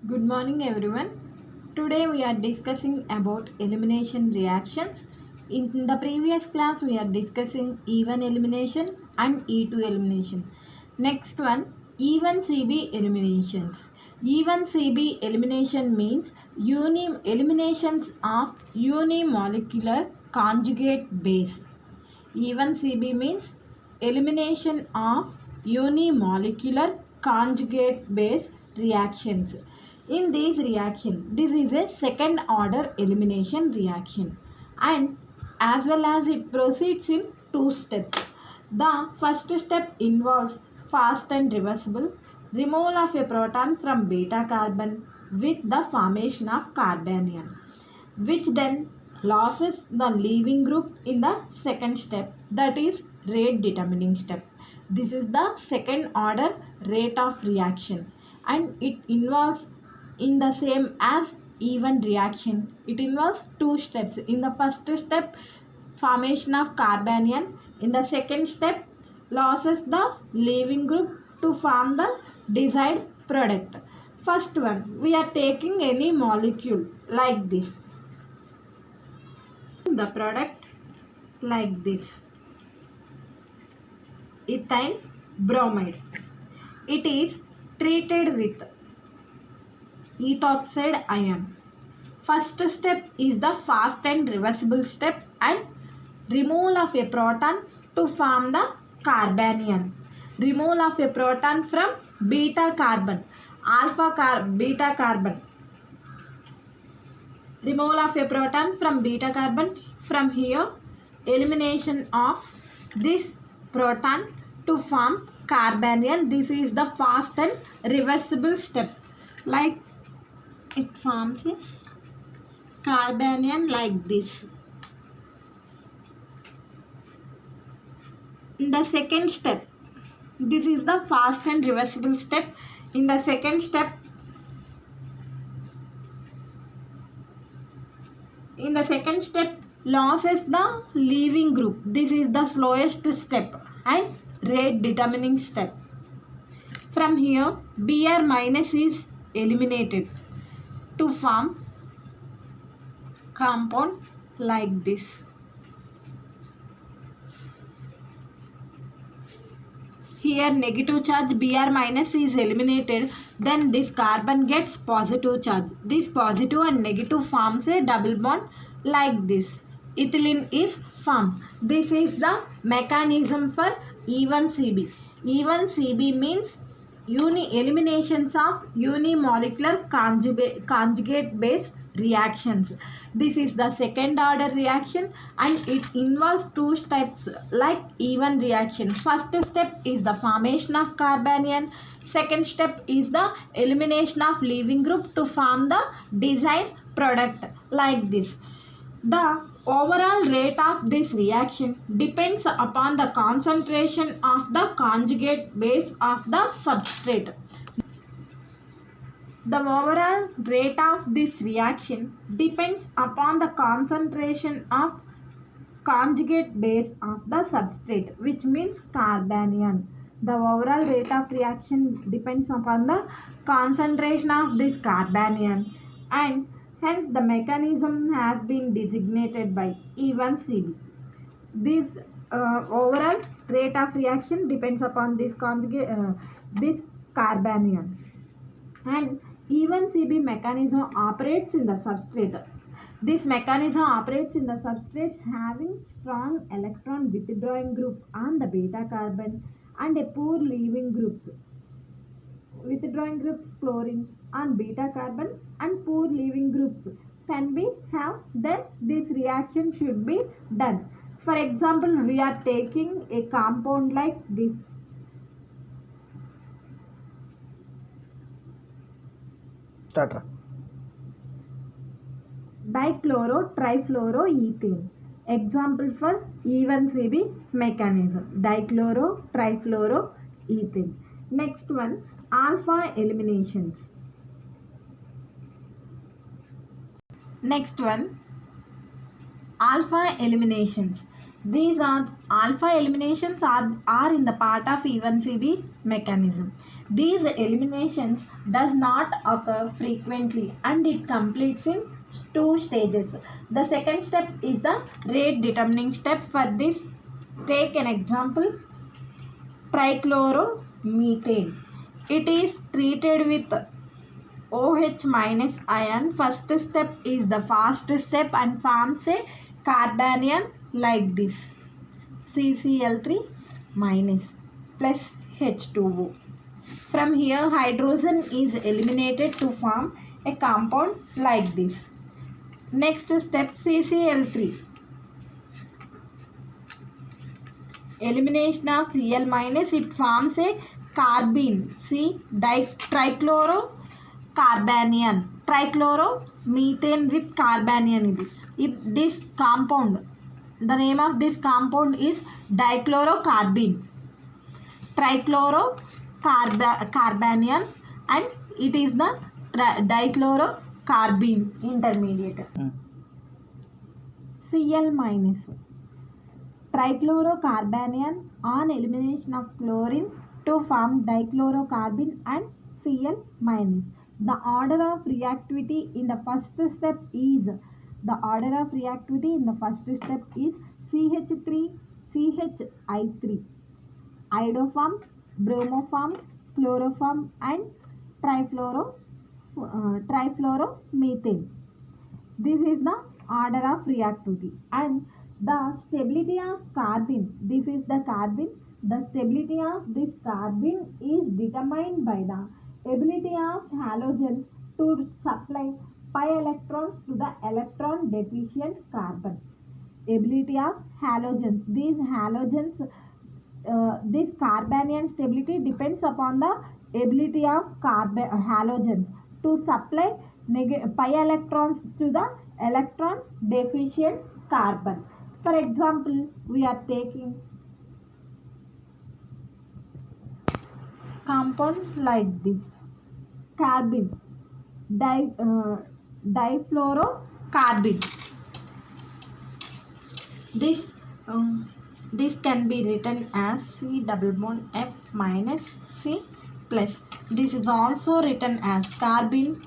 Good morning everyone. Today we are discussing about elimination reactions. In the previous class we are discussing E1 elimination and E2 elimination. Next one, E1 CB eliminations. E1 CB elimination means eliminations of unimolecular conjugate base. E1 CB means elimination of unimolecular conjugate base reactions. In these reaction, this is a second order elimination reaction and as well as it proceeds in two steps. The first step involves fast and reversible removal of a proton from beta carbon with the formation of carbanion, which then loses the leaving group in the second step, that is rate determining step. This is the second order rate of reaction and it involves in the same as E1 reaction. It involves two steps. In the first step, formation of carbanion. In the second step, loses the leaving group to form the desired product. First one, we are taking any molecule like this. The product like this. Ethyl bromide. It is treated with ethoxide ion. First step is the fast and reversible step and removal of a proton to form the carbanion. Removal of a proton from beta carbon, beta carbon. Removal of a proton from beta carbon. From here, elimination of this proton to form carbanion. This is the fast and reversible step. Like it forms a carbanion like this. In the second step, this is the fast and reversible step. In the second step, loses the leaving group. This is the slowest step and rate determining step. From here, Br minus is eliminated to form compound like this. Here negative charge Br minus is eliminated, then this carbon gets positive charge. This positive and negative forms a double bond like this. Ethylene is formed. This is the mechanism for E1 CB. E1 CB means eliminations of unimolecular conjugate base reactions. This is the second order reaction and it involves two steps like E1 reaction. First step is the formation of carbanion. Second step is the elimination of leaving group to form the desired product like this. The overall rate of this reaction depends upon the concentration of the conjugate base of the substrate. The overall rate of this reaction depends upon the concentration of conjugate base of the substrate, which means carbanion. The overall rate of reaction depends upon the concentration of this carbanion and hence the mechanism has been designated by E1 CB. This overall rate of reaction depends upon this this carbanion and E1 CB mechanism operates in the substrate. This mechanism operates in the substrates having strong electron withdrawing group on the beta carbon and a poor leaving groups. Withdrawing groups chlorine on beta carbon and poor leaving groups can be have, then this reaction should be done. For example, we are taking a compound like this. Starter. Dichloro-trifluoroethane. Example for E1 CB mechanism. Dichloro-trifluoroethane. Next one, alpha eliminations. Next one, alpha eliminations. These are alpha eliminations are in the part of E1CB mechanism. These eliminations does not occur frequently and it completes in two stages. The second step is the rate determining step. For this, take an example, trichloromethane. It is treated with OH minus ion. First step is the fast step and forms a carbanion like this, CCl3 minus plus H2O. From here, hydrogen is eliminated to form a compound like this. Next step, CCl3. Elimination of Cl minus, it forms a carbene, trichlorocarbanion. Trichloromethane with carbanion. This compound, the name of this compound is dichlorocarbene. Trichlorocarbanion, and it is the dichlorocarbene intermediate. Cl minus. Trichlorocarbanion on elimination of chlorine to form dichlorocarbene and Cl minus. The order of reactivity in the first step is CH3, CHI3, iodoform, bromoform, chloroform and trifluoromethane. This is the order of reactivity. And the stability of carbene, this is the carbene. The stability of this carbene is determined by the ability of halogens to supply pi electrons to the electron deficient carbon. Ability of halogens. These halogens, this carbanion stability depends upon the ability of halogens to supply pi electrons to the electron deficient carbon. For example, we are taking compounds like this, carbene, difluorocarbene. This can be written as C double bond F minus C plus. This is also written as carbene.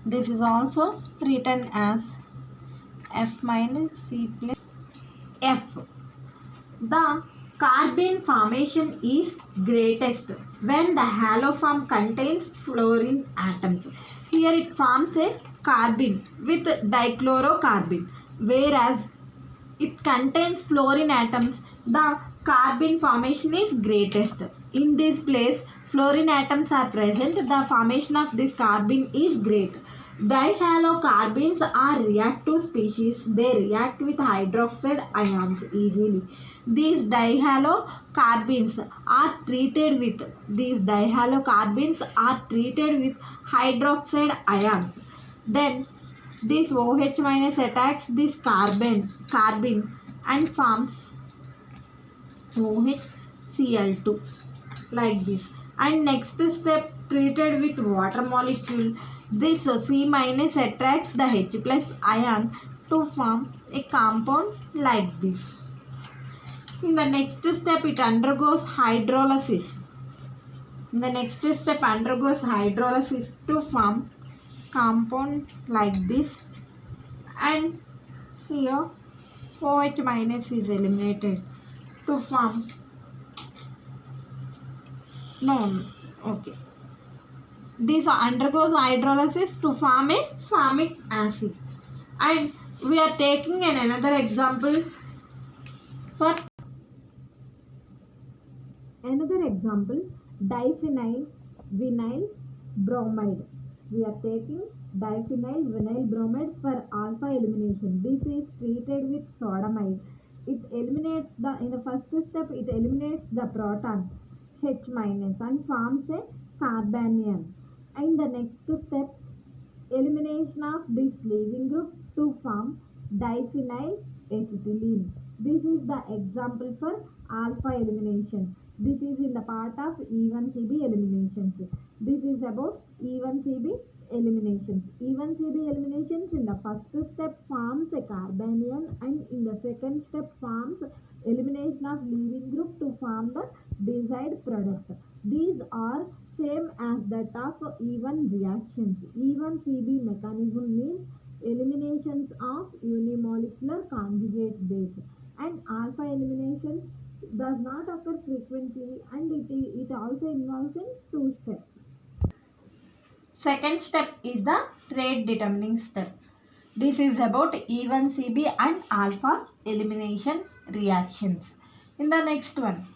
This is also written as F minus C plus F. The carbene formation is greatest when the haloform contains fluorine atoms. Here it forms a carbene with dichlorocarbene, whereas it contains fluorine atoms, the carbene formation is greatest. In this place, fluorine atoms are present, the formation of this carbene is great. Dihalocarbenes are reactive species. They react with hydroxide ions easily. These dihalocarbenes are treated with hydroxide ions. Then this OH minus attacks this carbene and forms OHCl2 like this. And next step, treated with water molecule, this C minus attracts the H plus ion to form a compound like this. In the next step, it undergoes hydrolysis. To form compound like this, and here OH minus is eliminated to form this undergoes hydrolysis to form a formic acid. And we are taking another example. For another example, diphenyl vinyl bromide. We are taking diphenyl vinyl bromide for alpha elimination. This is treated with sodamide. It eliminates in the first step, it eliminates the proton H minus and forms a carbanion. And the next step, elimination of this leaving group to form diphenyl acetylene. This is the example for alpha elimination. This is in the part of E1CB eliminations. This is about E1CB eliminations. E1CB eliminations in the first step forms a carbanion and in the second step forms elimination of leaving group to form the desired product. These are same as that of E1 reactions. E1CB mechanism means eliminations of unimolecular conjugate base, and alpha elimination does not occur frequently, and it also involves in two steps. Second step is the rate determining step. This is about E1CB and alpha elimination reactions. In the next one,